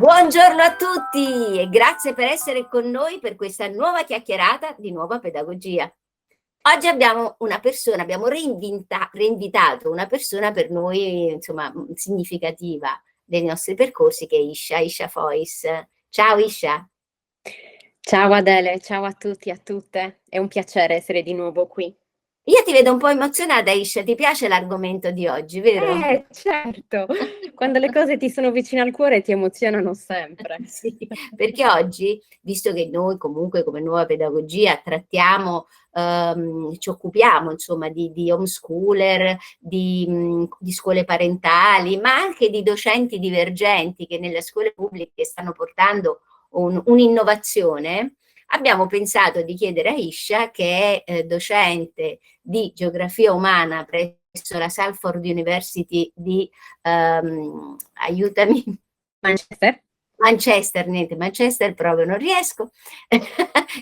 Buongiorno a tutti e grazie per essere con noi per questa nuova chiacchierata di nuova pedagogia. Oggi abbiamo una persona, abbiamo reinvitato una persona per noi, insomma, significativa dei nostri percorsi, che è Isha Fois. Ciao Isha. Ciao Adele, ciao a tutti e a tutte. È un piacere essere di nuovo qui. Io ti vedo un po' emozionata, Isha, ti piace l'argomento di oggi, vero? Certo, quando le cose ti sono vicine al cuore ti emozionano sempre. Sì, perché oggi, visto che noi comunque come nuova pedagogia trattiamo, ci occupiamo insomma di homeschooler, di scuole parentali, ma anche di docenti divergenti che nelle scuole pubbliche stanno portando un'innovazione, abbiamo pensato di chiedere a Isha, che è docente di geografia umana presso la Salford University di, aiutami, Manchester? Manchester proprio non riesco,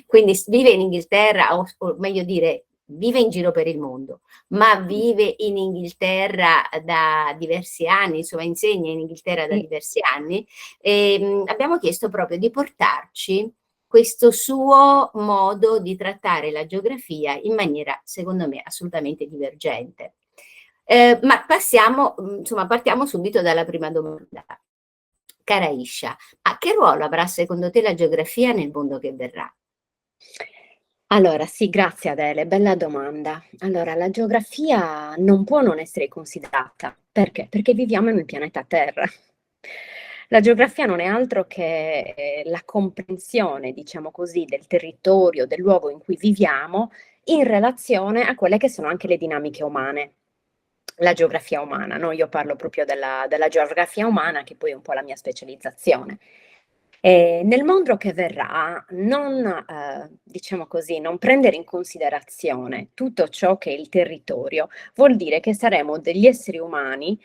quindi vive in Inghilterra, o meglio dire, vive in giro per il mondo, ma vive in Inghilterra da diversi anni, insomma insegna in Inghilterra da Sì. diversi anni, e abbiamo chiesto proprio di portarci questo suo modo di trattare la geografia in maniera, secondo me, assolutamente divergente. Ma partiamo subito dalla prima domanda. Cara Isha, a che ruolo avrà secondo te la geografia nel mondo che verrà? Allora, sì, grazie Adele, bella domanda. Allora, la geografia non può non essere considerata. Perché? Perché viviamo nel pianeta Terra. La geografia non è altro che la comprensione, diciamo così, del territorio, del luogo in cui viviamo in relazione a quelle che sono anche le dinamiche umane. La geografia umana, no? Io parlo proprio della geografia umana, che poi è un po' la mia specializzazione. Nel mondo che verrà, diciamo così, non prendere in considerazione tutto ciò che è il territorio, vuol dire che saremo degli esseri umani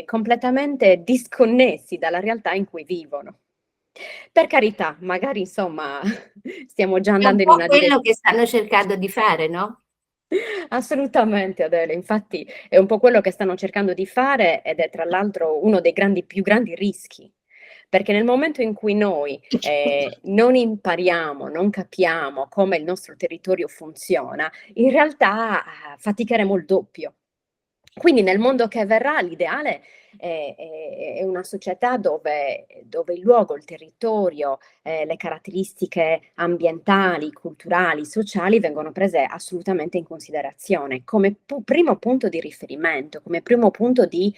completamente disconnessi dalla realtà in cui vivono. Per carità, magari insomma stiamo già È un andando in po' una quello direzione. che stanno cercando di fare, no? Assolutamente Adele, infatti è un po' quello che stanno cercando di fare ed è tra l'altro uno dei più grandi rischi, perché nel momento in cui noi non impariamo, non capiamo come il nostro territorio funziona, in realtà faticheremo il doppio. Quindi nel mondo che verrà l'ideale è una società dove il luogo, il territorio, le caratteristiche ambientali, culturali, sociali vengono prese assolutamente in considerazione come primo punto di riferimento, come primo punto di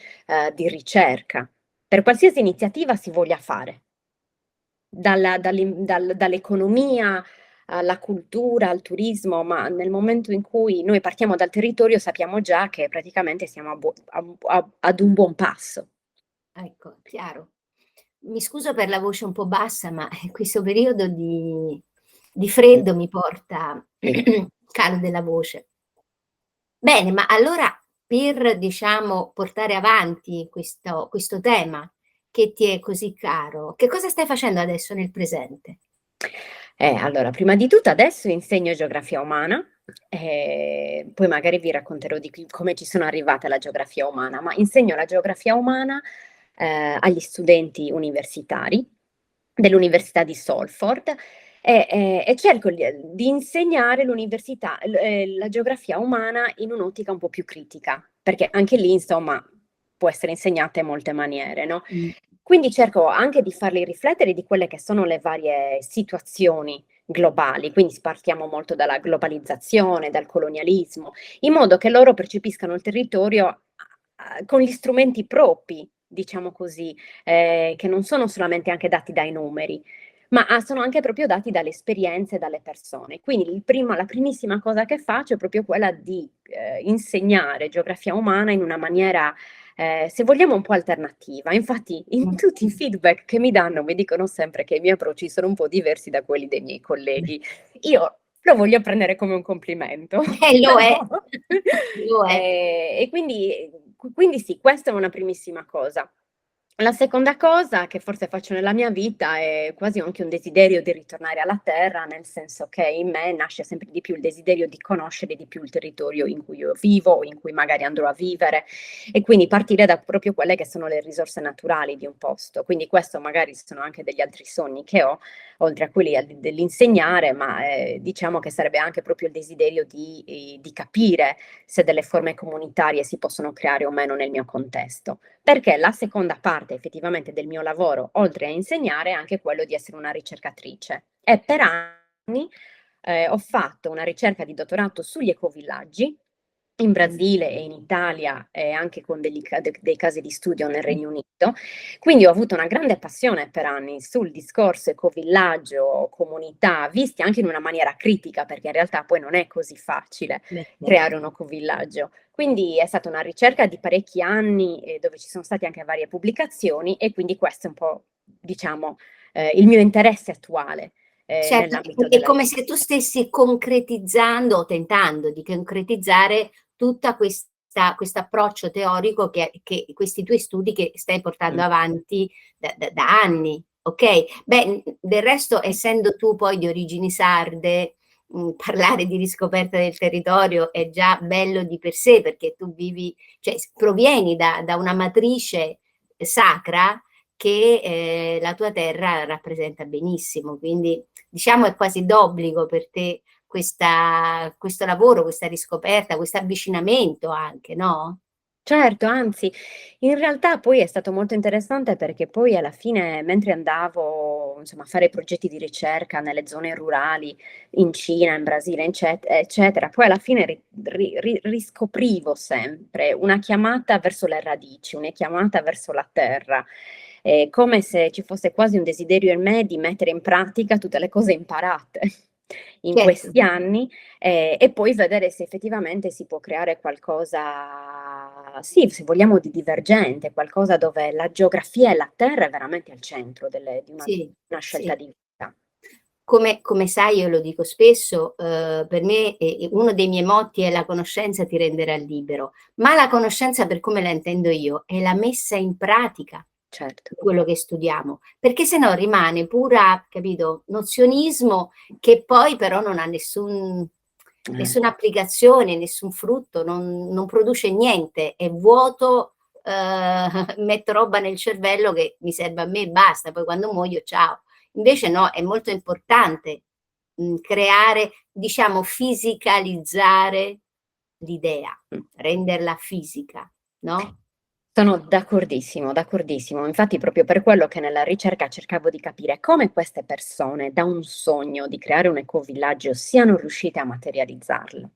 ricerca, per qualsiasi iniziativa si voglia fare, dall'economia alla cultura, al turismo, ma nel momento in cui noi partiamo dal territorio sappiamo già che praticamente siamo ad un buon passo. Ecco, chiaro. Mi scuso per la voce un po' bassa, ma questo periodo di freddo mi porta calo della voce. Bene, ma allora per, diciamo, portare avanti questo tema che ti è così caro, che cosa stai facendo adesso nel presente? Allora, prima di tutto adesso insegno geografia umana, poi magari vi racconterò come ci sono arrivata alla geografia umana, ma insegno la geografia umana agli studenti universitari dell'Università di Salford e cerco di insegnare la geografia umana in un'ottica un po' più critica, perché anche lì, insomma, può essere insegnata in molte maniere, no? Mm. Quindi cerco anche di farli riflettere di quelle che sono le varie situazioni globali, quindi partiamo molto dalla globalizzazione, dal colonialismo, in modo che loro percepiscano il territorio con gli strumenti propri, diciamo così, che non sono solamente anche dati dai numeri, ma sono anche proprio dati dalle esperienze, dalle persone. Quindi la primissima cosa che faccio è proprio quella di insegnare geografia umana in una maniera, se vogliamo, un po' alternativa. Infatti, in tutti i feedback che mi danno, mi dicono sempre che i miei approcci sono un po' diversi da quelli dei miei colleghi. Io lo voglio prendere come un complimento, Lo è, però... lo è. e quindi sì, questa è una primissima cosa. La seconda cosa che forse faccio nella mia vita è quasi anche un desiderio di ritornare alla terra, nel senso che in me nasce sempre di più il desiderio di conoscere di più il territorio in cui io vivo o in cui magari andrò a vivere e quindi partire da proprio quelle che sono le risorse naturali di un posto. Quindi questo magari sono anche degli altri sogni che ho, oltre a quelli dell'insegnare, ma diciamo che sarebbe anche proprio il desiderio di capire se delle forme comunitarie si possono creare o meno nel mio contesto. Perché la seconda parte effettivamente del mio lavoro, oltre a insegnare, è anche quello di essere una ricercatrice. E per anni ho fatto una ricerca di dottorato sugli ecovillaggi in Brasile e in Italia e anche con dei casi di studio nel Regno Unito. Quindi ho avuto una grande passione per anni sul discorso ecovillaggio, comunità, visti anche in una maniera critica, perché in realtà poi non è così facile Beh, creare certo. un ecovillaggio. Quindi è stata una ricerca di parecchi anni dove ci sono state anche varie pubblicazioni e quindi questo è un po', diciamo, il mio interesse attuale Certo, nell'ambito è della come se tu stessi concretizzando o tentando di concretizzare tutta questo approccio teorico che questi tuoi studi che stai portando ricerca. avanti da anni, ok? Beh, del resto, essendo tu poi di origini sarde, parlare di riscoperta del territorio è già bello di per sé, perché tu vivi, cioè provieni da una matrice sacra che la tua terra rappresenta benissimo, quindi diciamo è quasi d'obbligo per te questo lavoro, questa riscoperta, questo avvicinamento anche, no? Certo, anzi, in realtà poi è stato molto interessante perché poi alla fine, mentre andavo, insomma, a fare progetti di ricerca nelle zone rurali, in Cina, in Brasile, eccetera, poi alla fine riscoprivo sempre una chiamata verso le radici, una chiamata verso la terra, come se ci fosse quasi un desiderio in me di mettere in pratica tutte le cose imparate in Certo, questi anni e poi vedere se effettivamente si può creare qualcosa, sì, se vogliamo, di divergente, qualcosa dove la geografia e la terra è veramente al centro di sì, una scelta sì. di vita. Come sai, io lo dico spesso, per me uno dei miei motti è la conoscenza ti renderà libero, ma la conoscenza per come la intendo io è la messa in pratica Certo. di quello che studiamo, perché se no rimane pura, capito, nozionismo che poi però non ha Eh, nessuna applicazione, nessun frutto, non produce niente, è vuoto, metto roba nel cervello che mi serve a me e basta, poi quando muoio ciao. Invece no, è molto importante creare, diciamo, fisicalizzare l'idea, mm. renderla fisica, no? Sono d'accordissimo, d'accordissimo. Infatti proprio per quello che nella ricerca cercavo di capire come queste persone, da un sogno di creare un ecovillaggio, siano riuscite a materializzarlo.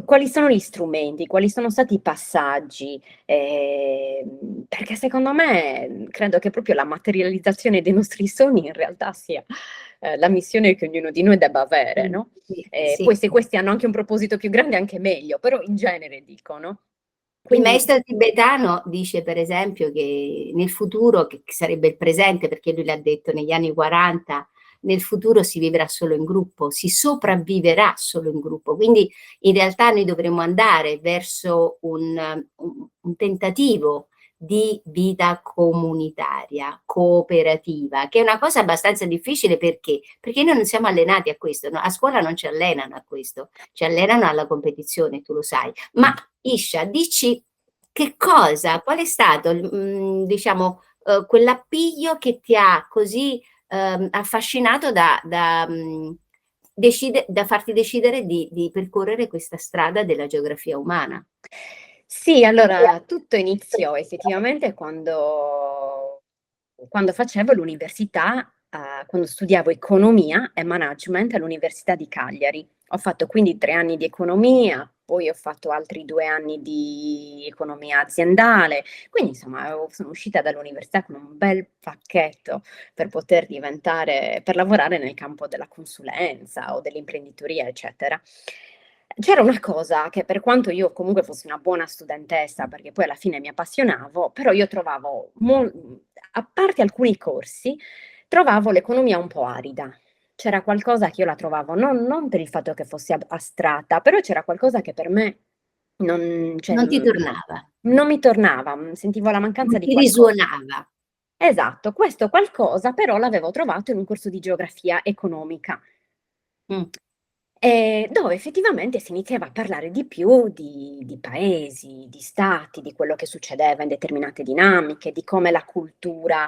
Quali sono gli strumenti, quali sono stati i passaggi? Perché secondo me credo che proprio la materializzazione dei nostri sogni in realtà sia la missione che ognuno di noi debba avere, no? Sì, Poi sì. se questi hanno anche un proposito più grande, anche meglio, però in genere dico, no? Il Quindi maestro tibetano dice, per esempio, che nel futuro, che sarebbe il presente, perché lui l'ha detto negli anni 40, nel futuro si vivrà solo in gruppo, si sopravviverà solo in gruppo. Quindi in realtà noi dovremmo andare verso un tentativo di vita comunitaria, cooperativa, che è una cosa abbastanza difficile perché? Perché noi non siamo allenati a questo, no? A scuola non ci allenano a questo, ci allenano alla competizione, tu lo sai. Ma Isha, dici che cosa, qual è stato, diciamo, quell'appiglio che ti ha così affascinato da farti decidere di percorrere questa strada della geografia umana? sì, allora tutto iniziò effettivamente quando facevo l'università, quando studiavo economia e management all'Università di Cagliari. Ho fatto quindi 3 anni di economia, poi ho fatto altri 2 anni di economia aziendale, quindi insomma sono uscita dall'università con un bel pacchetto per poter per lavorare nel campo della consulenza o dell'imprenditoria, eccetera. C'era una cosa che per quanto io comunque fossi una buona studentessa, perché poi alla fine mi appassionavo, però io trovavo, a parte alcuni corsi, trovavo l'economia un po' arida. C'era qualcosa che io la trovavo, non per il fatto che fosse astratta, però c'era qualcosa che per me Cioè, Non ti tornava, non mi tornava, sentivo la non mancanza di ti qualcosa. risuonava. Esatto, questo qualcosa però l'avevo trovato in un corso di geografia economica. Mh. Dove effettivamente si iniziava a parlare di più di paesi, di stati, di quello che succedeva in determinate dinamiche, di come la cultura,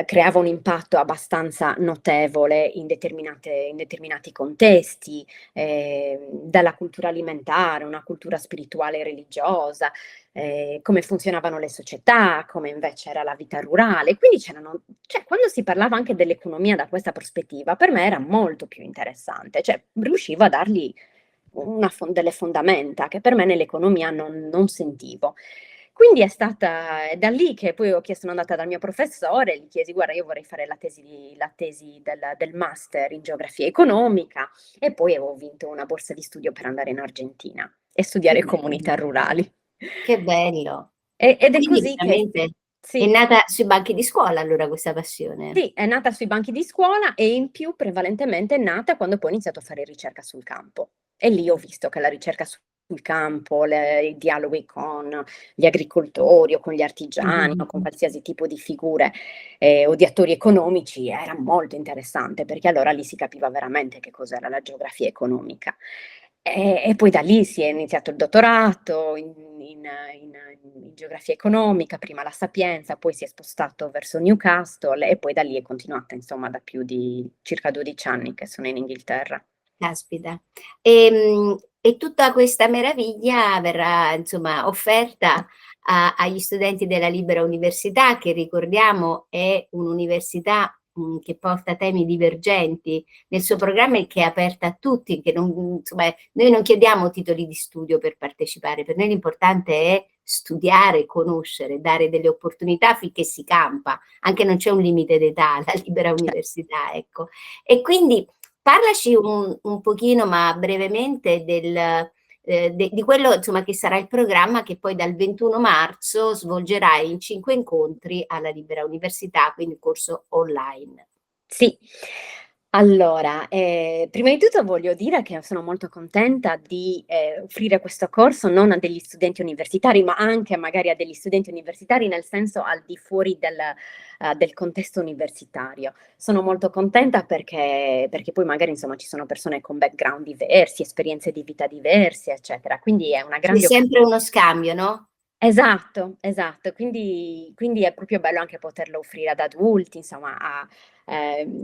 creava un impatto abbastanza notevole in determinati contesti, dalla cultura alimentare, una cultura spirituale e religiosa, come funzionavano le società, come invece era la vita rurale. Quindi cioè, quando si parlava anche dell'economia da questa prospettiva, per me era molto più interessante, cioè riuscivo a dargli delle fondamenta che per me nell'economia non sentivo. Quindi è da lì che poi sono andata dal mio professore, gli chiesi, guarda, io vorrei fare la tesi del master in geografia economica, e poi avevo vinto una borsa di studio per andare in Argentina e Che studiare bello, comunità rurali. che bello. Ed è Quindi così che veramente è sì, nata sui banchi di scuola allora questa passione. sì, è nata sui banchi di scuola e in più prevalentemente è nata quando poi ho iniziato a fare ricerca sul campo. E lì ho visto che la ricerca sul campo, i dialoghi con gli agricoltori o con gli artigiani o con Mh-mh-mh-mh. qualsiasi tipo di figure o di attori economici era molto interessante, perché allora lì si capiva veramente che cos'era la geografia economica. E poi da lì si è iniziato il dottorato in geografia economica, prima La Sapienza, poi si è spostato verso Newcastle e poi da lì è continuata, insomma, da più di circa 12 anni che sono in Inghilterra. Caspita. E tutta questa meraviglia verrà insomma offerta agli studenti della Libera Università, che ricordiamo è un'università che porta temi divergenti nel suo programma e che è aperta a tutti, che non, insomma, noi non chiediamo titoli di studio per partecipare, per noi l'importante è studiare, conoscere, dare delle opportunità finché si campa, anche non c'è un limite d'età alla Libera Cioè, Università, ecco. E quindi parlaci un pochino, ma brevemente, di quello insomma, che sarà il programma che poi dal 21 marzo svolgerai in 5 incontri alla Libera Università, quindi corso online. sì. Allora, prima di tutto voglio dire che sono molto contenta di, offrire questo corso non a degli studenti universitari, ma anche magari a degli studenti universitari, nel senso al di fuori del contesto universitario. Sono molto contenta perché poi magari, insomma, ci sono persone con background diversi, esperienze di vita diverse, eccetera. Quindi è una C'è grande sempre uno scambio, no? esatto, esatto. Quindi è proprio bello anche poterlo offrire ad adulti, insomma,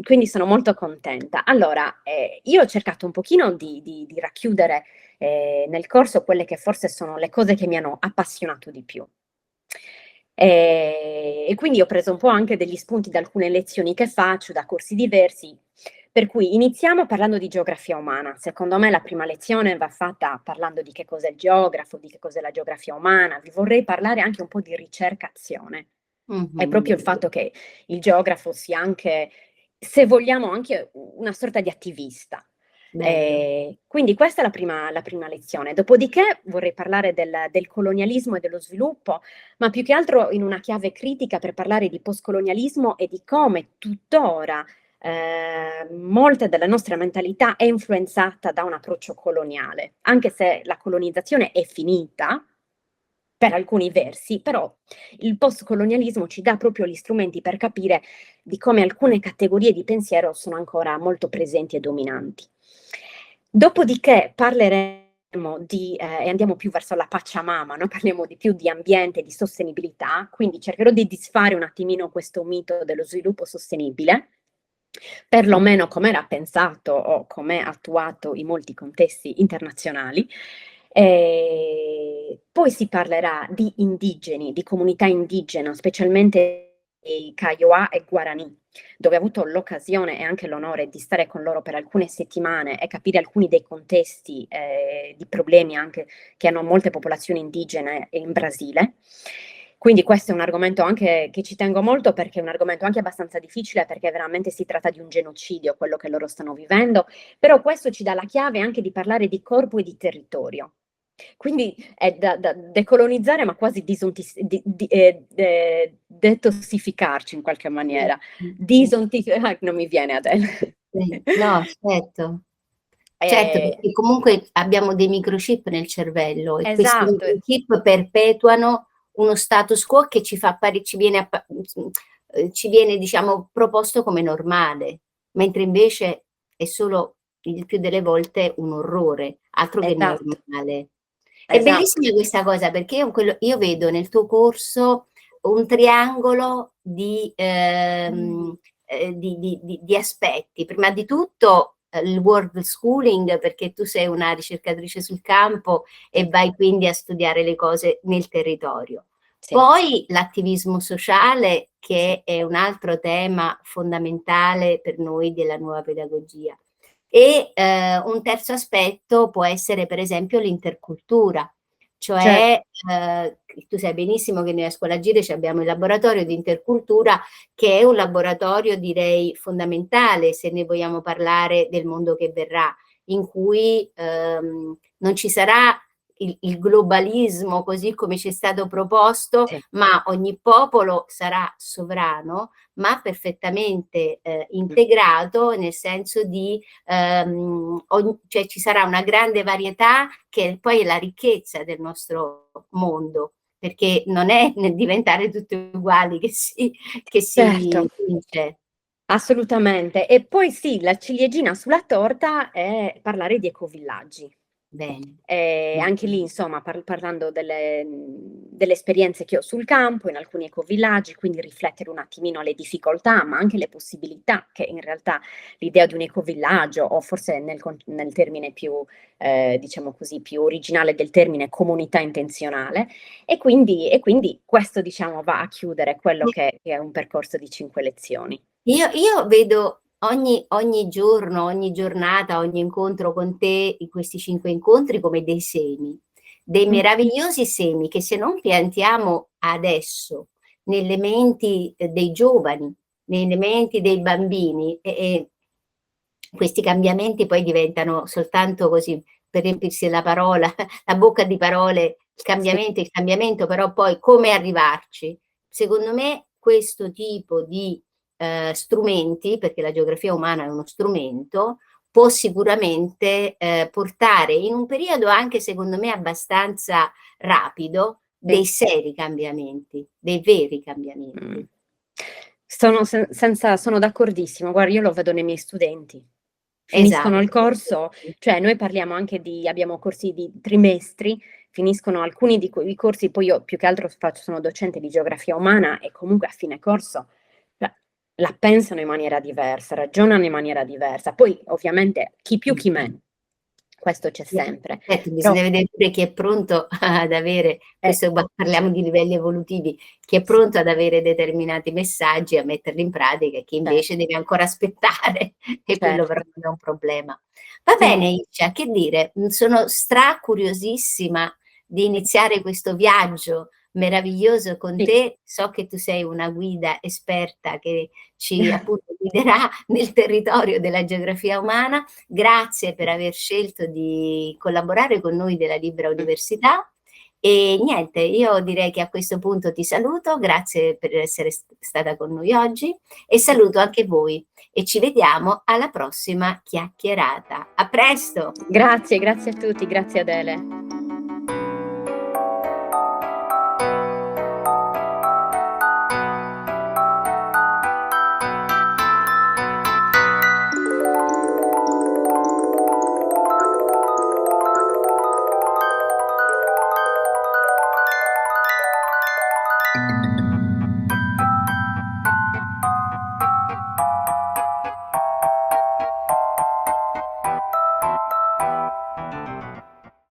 quindi sono molto contenta. Allora, io ho cercato un pochino di racchiudere, nel corso quelle che forse sono le cose che mi hanno appassionato di più. E quindi ho preso un po' anche degli spunti da alcune lezioni che faccio, da corsi diversi, per cui iniziamo parlando di geografia umana. Secondo me la prima lezione va fatta parlando di che cos'è il geografo, di che cos'è la geografia umana. Vi vorrei parlare anche un po' di ricercazione. È Mh-mh. proprio il fatto che il geografo sia anche, se vogliamo, anche una sorta di attivista. Bello. Quindi questa è la prima lezione. Dopodiché vorrei parlare del colonialismo e dello sviluppo, ma più che altro in una chiave critica per parlare di postcolonialismo e di come tuttora molta della nostra mentalità è influenzata da un approccio coloniale, anche se la colonizzazione è finita per alcuni versi, però il postcolonialismo ci dà proprio gli strumenti per capire di come alcune categorie di pensiero sono ancora molto presenti e dominanti. Dopodiché parleremo e andiamo più verso la Pachamama, no? Parliamo di più di ambiente, di sostenibilità, quindi cercherò di disfare un attimino questo mito dello sviluppo sostenibile, perlomeno come era pensato o come attuato in molti contesti internazionali. Poi si parlerà di indigeni, di comunità indigena, specialmente i Kiowa e Guarani, dove ho avuto l'occasione e anche l'onore di stare con loro per alcune settimane e capire alcuni dei contesti di problemi anche che hanno molte popolazioni indigene in Brasile. Quindi questo è un argomento anche che ci tengo molto, perché è un argomento anche abbastanza difficile, perché veramente si tratta di un genocidio quello che loro stanno vivendo, però questo ci dà la chiave anche di parlare di corpo e di territorio. Quindi è da decolonizzare, ma quasi detossificarci in qualche Sì, maniera. sì, Non mi viene Adele. sì. No, certo. Certo, Eh, perché comunque abbiamo dei microchip nel cervello e questi esatto, microchip perpetuano uno status quo che ci viene, diciamo, proposto come normale, mentre invece è solo il più delle volte un orrore, altro che esatto, normale. È esatto. bellissima questa cosa perché io vedo nel tuo corso un triangolo di aspetti. Prima di tutto il world schooling, perché tu sei una ricercatrice sul campo e Sì, vai quindi a studiare le cose nel territorio. sì, Poi l'attivismo sociale, sì, che è un altro tema fondamentale per noi della nuova pedagogia. E un terzo aspetto può essere per esempio l'intercultura, certo, cioè tu sai benissimo che noi a Scuola Gide abbiamo il laboratorio di intercultura, che è un laboratorio direi fondamentale se ne vogliamo parlare del mondo che verrà, in cui non ci sarà il globalismo così come ci è stato proposto, sì. ma ogni popolo sarà sovrano, ma perfettamente Mh. integrato nel senso di cioè ci sarà una grande varietà che poi è la ricchezza del nostro mondo, perché non è nel diventare tutti uguali che si Certo. vince. Assolutamente. E poi sì, la ciliegina sulla torta è parlare di ecovillaggi. Bene. Anche lì insomma parlando delle esperienze che ho sul campo, in alcuni ecovillaggi, quindi riflettere un attimino le difficoltà, ma anche le possibilità che in realtà l'idea di un ecovillaggio, o forse nel termine più, diciamo così, più originale del termine, comunità intenzionale, e quindi questo diciamo va a chiudere quello che è un percorso di 5 lezioni. Io vedo ogni giorno, ogni giornata, ogni incontro con te, in questi 5 incontri, come dei semi, dei Mh. meravigliosi semi che se non piantiamo adesso nelle menti dei giovani, nelle menti dei bambini, questi cambiamenti poi diventano soltanto così, per riempirsi la parola, la bocca di parole, Sì, il cambiamento, però poi come arrivarci? Secondo me questo tipo di strumenti, perché la geografia umana è uno strumento, può sicuramente portare in un periodo anche secondo me abbastanza rapido sì. dei seri cambiamenti, dei veri Mh. cambiamenti. Sono d'accordissimo. Guarda, io lo vedo nei miei studenti. Finiscono il Esatto. corso, cioè noi parliamo anche di abbiamo corsi di trimestri, finiscono alcuni di quei corsi, poi io più che altro sono docente di geografia umana e comunque a fine corso, cioè, la pensano in maniera diversa, ragionano in maniera diversa. Poi ovviamente chi più chi meno, questo c'è sempre. Certo, Però bisogna vedere pure chi è pronto ad avere, questo parliamo di livelli evolutivi, chi è sì, pronto ad avere determinati messaggi, a metterli in pratica e chi certo, invece deve ancora aspettare e quello però certo. non è un problema. Va Sì, bene, Icia, che dire, sono curiosissima di iniziare questo viaggio meraviglioso con sì. te. So che tu sei una guida esperta che ci appunto guiderà nel territorio della geografia umana. Grazie per aver scelto di collaborare con noi della Libera Mh. Università e niente, io direi che a questo punto ti saluto, grazie per essere stata con noi oggi e saluto anche voi e ci vediamo alla prossima chiacchierata. A presto! Grazie, grazie a tutti, grazie Adele.